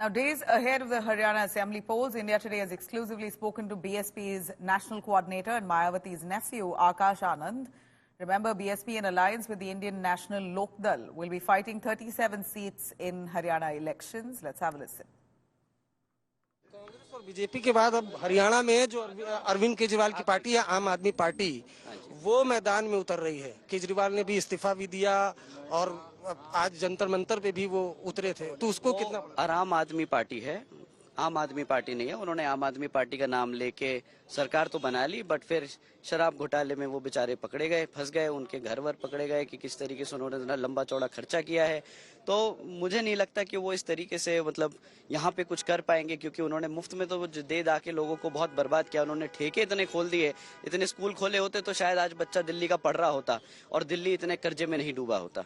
Now, days ahead of the Haryana Assembly polls, India Today has exclusively spoken to BSP's national coordinator and Mayawati's nephew, Akash Anand. Remember, BSP, in alliance with the Indian National Lok Dal, will be fighting 37 seats in Haryana elections. Let's have a listen. Congress और BJP के बाद अब हरियाणा में जो अरविंद केजरीवाल की party है, आम आदमी पार्टी, वो मैदान में उतर रही है। केजरीवाल ने भी इस्तीफा भी दिया और आज जंतर मंतर पे भी वो उतरे थे, तो उसको कितना आम आदमी पार्टी है, आम आदमी पार्टी नहीं है। उन्होंने आम आदमी पार्टी का नाम लेके सरकार तो बना ली, बट फिर शराब घोटाले में वो बेचारे पकड़े गए, फंस गए, उनके घर वर पकड़े गए कि किस तरीके से उन्होंने लंबा चौड़ा खर्चा किया है। तो मुझे नहीं लगता कि वो इस तरीके से मतलब यहाँ पे कुछ कर पाएंगे, क्योंकि उन्होंने मुफ्त में तो दे दा के लोगों को बहुत बर्बाद किया। उन्होंने ठेके इतने खोल दिए, इतने स्कूल खोले होते तो शायद आज बच्चा दिल्ली का पढ़ रहा होता और दिल्ली इतने कर्जे में नहीं डूबा होता।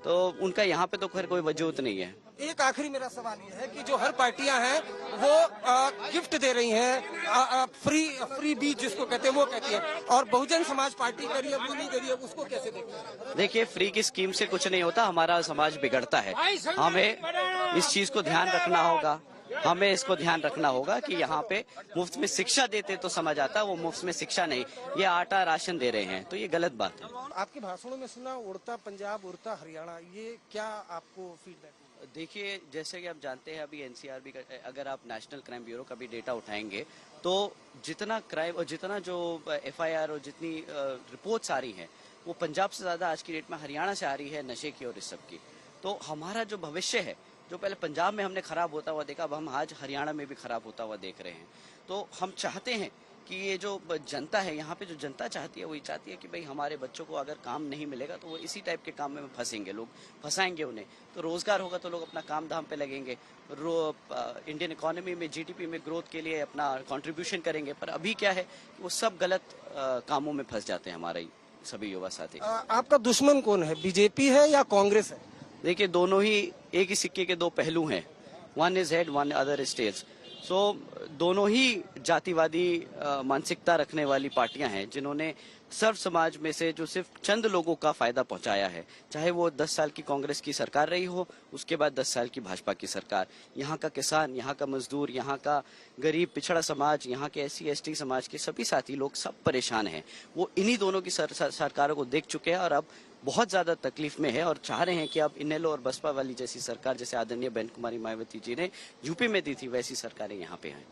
तो उनका यहाँ पे तो खैर कोई वजूद नहीं है। एक आखिरी मेरा सवाल ये है कि जो हर पार्टियां हैं वो गिफ्ट दे रही हैं, फ्री बीज जिसको कहते हैं वो कहती है, और बहुजन समाज पार्टी करी है वो नहीं करी है, उसको कैसे देखते हैं? देखिए, फ्री की स्कीम से कुछ नहीं होता, हमारा समाज बिगड़ता है। हमें इस चीज को ध्यान रखना होगा, हमें इसको ध्यान रखना होगा कि यहाँ पे मुफ्त में शिक्षा देते तो समझ आता, वो मुफ्त में शिक्षा नहीं, ये आटा राशन दे रहे हैं, तो ये गलत बात है। आपके भाषणों में सुना उड़ता पंजाब उड़ता हरियाणा, ये क्या आपको फीडबैक? देखिए, जैसे कि आप जानते हैं, अभी एनसीआरबी का, अगर आप नेशनल क्राइम ब्यूरो का भी डेटा उठाएंगे तो जितना क्राइम और जितना जो एफआईआर और जितनी रिपोर्ट्स आ रही हैं, वो पंजाब से ज्यादा आज की डेट में हरियाणा से आ रही है, नशे की और इस सब की। तो हमारा जो भविष्य है, जो पहले पंजाब में हमने खराब होता हुआ देखा, अब हम आज हरियाणा में भी खराब होता हुआ देख रहे हैं। तो हम चाहते हैं कि ये जो जनता है, यहाँ पे जो जनता चाहती है, वही चाहती है कि भाई हमारे बच्चों को अगर काम नहीं मिलेगा तो वो इसी टाइप के काम में फंसेंगे, लोग फंसाएंगे उन्हें। तो रोजगार होगा तो लोग अपना काम धाम पे लगेंगे, इंडियन इकोनॉमी में जीडीपी में ग्रोथ के लिए अपना कंट्रीब्यूशन करेंगे। पर अभी क्या है, वो सब गलत कामों में फंस जाते हैं हमारे सभी युवा साथी। आपका दुश्मन कौन है, बीजेपी है या कांग्रेस है? देखिए, दोनों ही एक ही सिक्के के दो पहलू हैं, one is head one other is tails. So दोनों ही जातिवादी मानसिकता रखने वाली पार्टियां हैं, जिन्होंने सर्व समाज में से जो सिर्फ चंद लोगों का फायदा पहुंचाया है, चाहे वो 10 साल की कांग्रेस की सरकार रही हो, उसके बाद 10 साल की भाजपा की सरकार। यहाँ का किसान, यहाँ का मजदूर, यहाँ का गरीब पिछड़ा समाज, यहाँ के SC ST समाज के सभी साथी लोग सब परेशान हैं। वो इन्हीं दोनों की सरकारों को देख चुके हैं और अब बहुत ज्यादा तकलीफ में है और चाह रहे हैं कि अब इनेलो और बसपा वाली जैसी सरकार, जैसे आदरणीय बहन कुमारी मायावती जी ने यूपी में दी थी, वैसी सरकारें यहाँ पे आए।